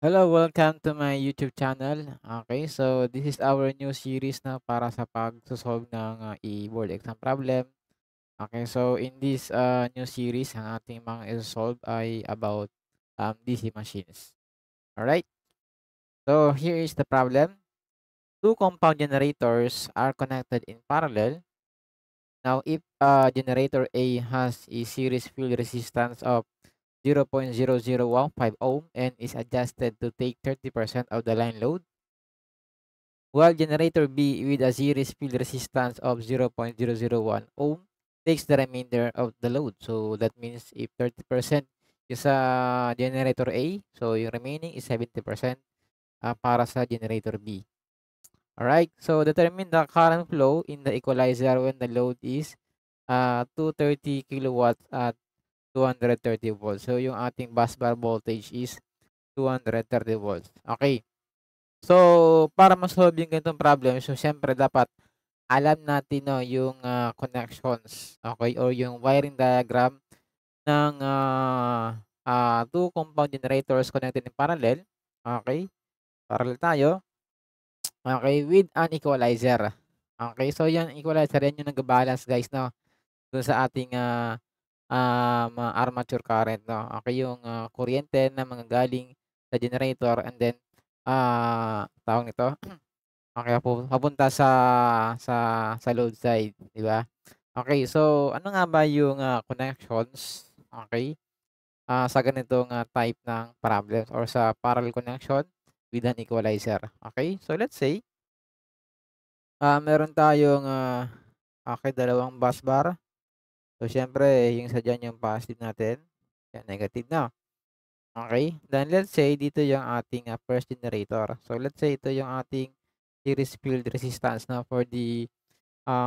Hello, welcome to my YouTube channel. Okay, so this is our new series na para sa pagsosolve ng e-board exam problem. Okay, so in this new series, ang ating mga isosolve ay about DC machines. Alright, so here is the problem. Two compound generators are connected in parallel. Now, if generator A has a series field resistance of 0.0015 ohm and is adjusted to take 30% of the line load, while generator B with a series field resistance of 0.001 ohm takes the remainder of the load. So that means if 30% is sa generator A, so yung remaining is 70% para sa generator B. Alright, so determine the current flow in the equalizer when the load is 230 kilowatts at 230 volts. So yung ating busbar voltage is 230 volts. Okay. So, para ma-solve yung ganitong problem, so siyempre dapat alam natin 'no, yung connections, okay, or yung wiring diagram ng two compound generators connected in parallel, okay? Parallel tayo, okay, with an equalizer. Okay, so yan equalizer, yan yung nagba-balance guys 'no, dun sa ating armature current 'no. Okay, yung kuryente na manggagaling sa generator and then tawag nito okey, papunta sa load side, 'di ba? Okey, so ano nga ba yung connections, okey, sa ganitong type ng problems or sa parallel connection with an equalizer, okey? So let's say, meron tayong okey, dalawang busbar. So siyempre yung isa diyan yung positive natin, yan negative na, okey? Then let's say dito yung ating first generator. So let's say ito yung ating series field resistance na for the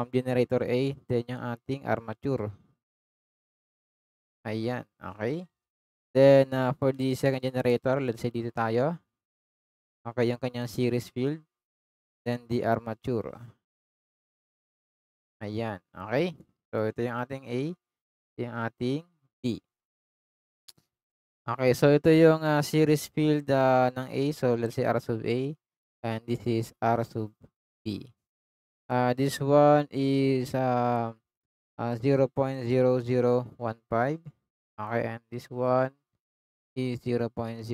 generator A, then yung ating armature. Ayan, okay. Then, for the second generator, let's say dito tayo. Okay, yung kanyang series field, then the armature. Ayan, okay. So, ito yung ating A, ito yung ating B. Okay, so ito yung series field ng A. So, let's say R sub A, and this is R sub B. This one is 0.0015. Okay, and this one is 0.001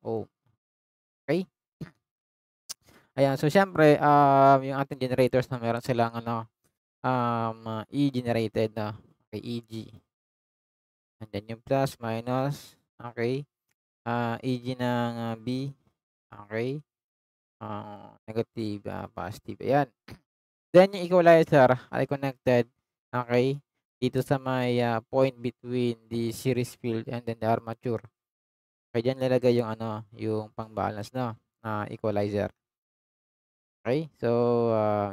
ohm. Okay? Ayan, so siyempre, yung ating generators na meron silang ano, E-generated na, okay, EG. Nandiyan yung plus, minus, okay. EG ng B, okay. Negative, positive, ayan. Then yung equalizer ay connected, okay, dito sa may point between the series field and then the armature. Kaya diyan lalagay yung ano, yung pang-balance 'no, na equalizer. Okay, so,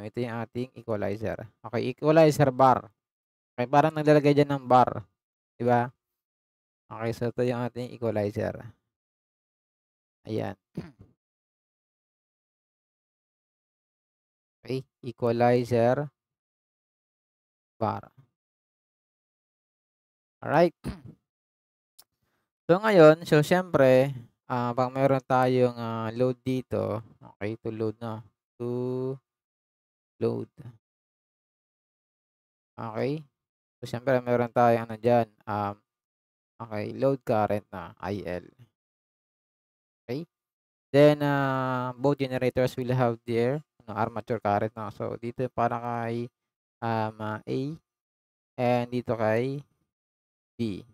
ito yung ating equalizer. Okay, equalizer bar. Okay, parang naglalagay diyan ng bar, 'di ba? Okay, so ito yung ating equalizer. Ayan. Okay, equalizer bar. Alright. So ngayon, so siyempre, 'pag meron tayong load dito, okay, to load 'no, to load. Okay. So siyempre meron tayong ano diyan, okay, load current na IL. Okay. Then, both generators will have their armature current 'no. So dito para kay, A and dito kay B.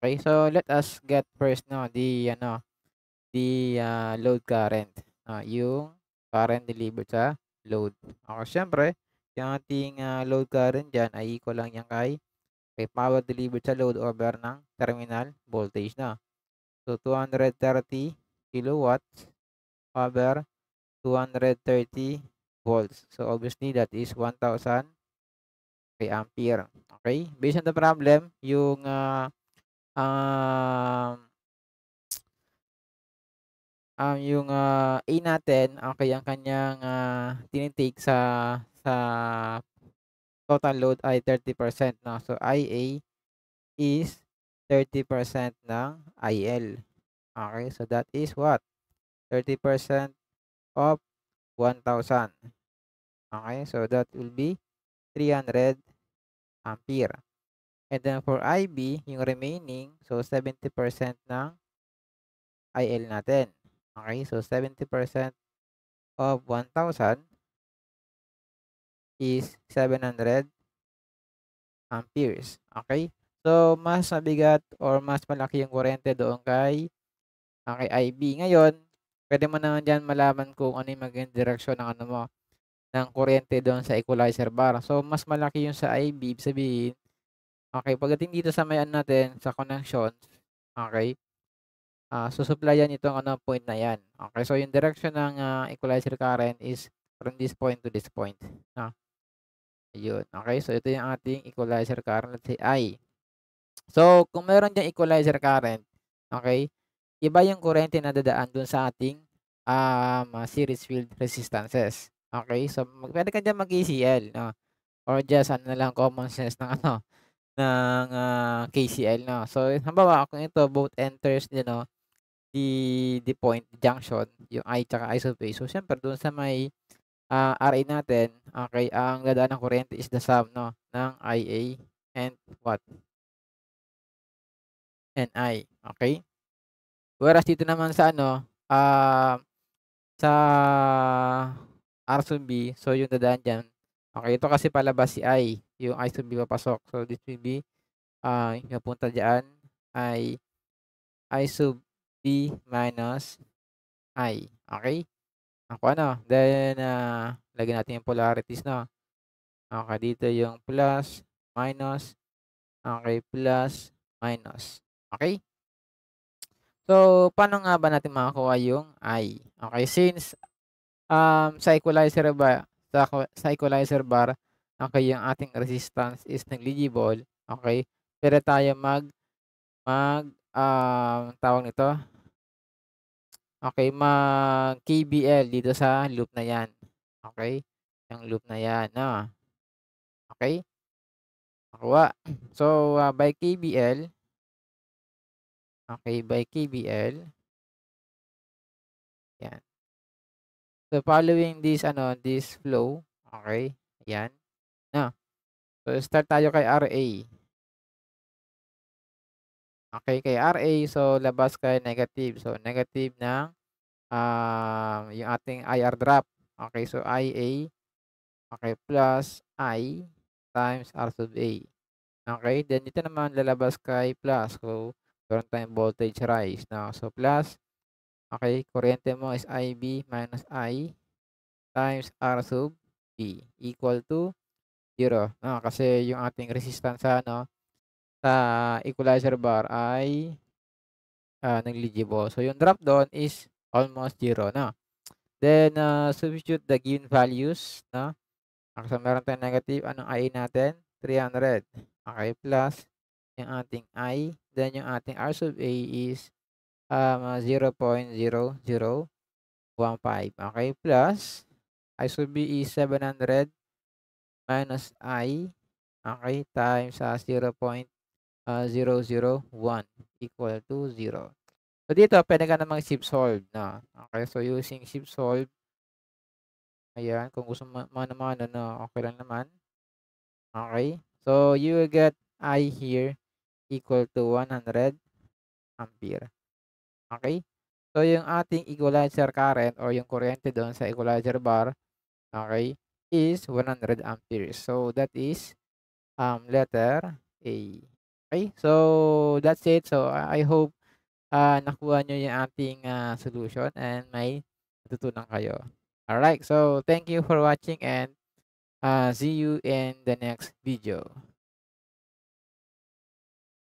Okay, so let us get first 'no, the load current, yung current delivered sa load. Okay, siyempre yung ating load current diyan ay equal lang yan kay power delivered sa load over ng terminal voltage na. So 230 kilowatts over 230 volts. So obviously that is 1,000 ampere. Okay? Based on the problem, um, A natin, okay, ang kanyang tinitake sa total load ay 30% 'no. So IA is 30% ng IL. Okay, so that is what? 30% of 1,000. Okay, so that will be 300 ampere. And then for IB, yung remaining, so 70% ng IL natin. Okay, so 70% of 1,000 is 700 amperes. Okay? So, mas mabigat or mas malaki yung kuryente doon kay IB. Ngayon, pwede mo naman diyan malaman kung ano yung magiging direksyon ng ano mo, ng kuryente doon sa equalizer bar. So, mas malaki yung sa IB, ibig sabihin, okay, pagdating dito sa may ano natin, sa connections, okay, susuplayan itong ano, point na yan. Okay, so yung direction ng equalizer current is from this point to this point. No? Ayun. Okay, so ito yung ating equalizer current, let's say I. So, kung meron diyang equalizer current, okay, iba yung kuryente na dadaan dun sa ating series field resistances. Okay, so pwede ka dyan mag-KCL, no? Or just ano na lang, common sense ng ano, ng KCL, no? So, halimbawa, kung ito, both enters, the point, junction, yung I tsaka I sub A. So, syempre, dun sa may RA natin, okay, ang dadaan ng kuryente is the sum, no, ng IA and what? NI, okay? Whereas dito naman sa ano, sa R sub B, so yung dadaan diyan, okay, ito kasi palabas si I, yung I sub B papasok. So this will be, yung napunta diyan ay I sub B minus I, okay? Ako ano, then, lagyan natin yung polarities, 'no? Okay, dito yung plus, minus, okay, plus, minus, okay? So, paano nga ba natin makakuha yung I? Okay, since sa equalizer sa equalizer bar, okay, yung ating resistance is negligible, okay, puwede tayo tawag nito, okay, mag-KVL dito sa loop na 'yan, okay, yung loop na 'yan, 'no, okay, nakuha. So, by KVL, okay, by KVL, 'yan. So, following this ano, this flow, okay, ayan, 'no. So, start tayo kay RA. Okay, kay RA, so labas kay negative. So, negative ng, yung ating IR drop. Okay, so IA, okay, plus I times R sub A. Okay, then dito naman lalabas kay plus. So, meron tayong voltage rise na. So, plus, okay, kuryente mo is IB minus I times R sub B equal to 0. Kasi yung ating resistance sa ano, sa equalizer bar ay negligible. So, yung drop doon is almost zero, no? Then, substitute the given values, no? Okay, so meron tayong negative. Anong I natin? 300. Okay, plus yung ating I. Then, yung ating R sub A is 0.0015. Okay, plus I sub B is 700 minus I. Okay, times 0.001 equal to 0. So, dito puwede ka namang shift solve, 'no. Okay, so using shift solve, ayan, kung gusto mo mano-mano 'no, okey lang naman. Okay, so you will get I here equal to 100 ampere. Okay, so yung ating equalizer current or yung kuryente doon sa equalizer bar, okay, is 100 amperes. So, that is, letter A. Okay, so that's it. So, I hope nakuha niyo yung ating solution and may natutunan kayo. Alright, so thank you for watching and see you in the next video.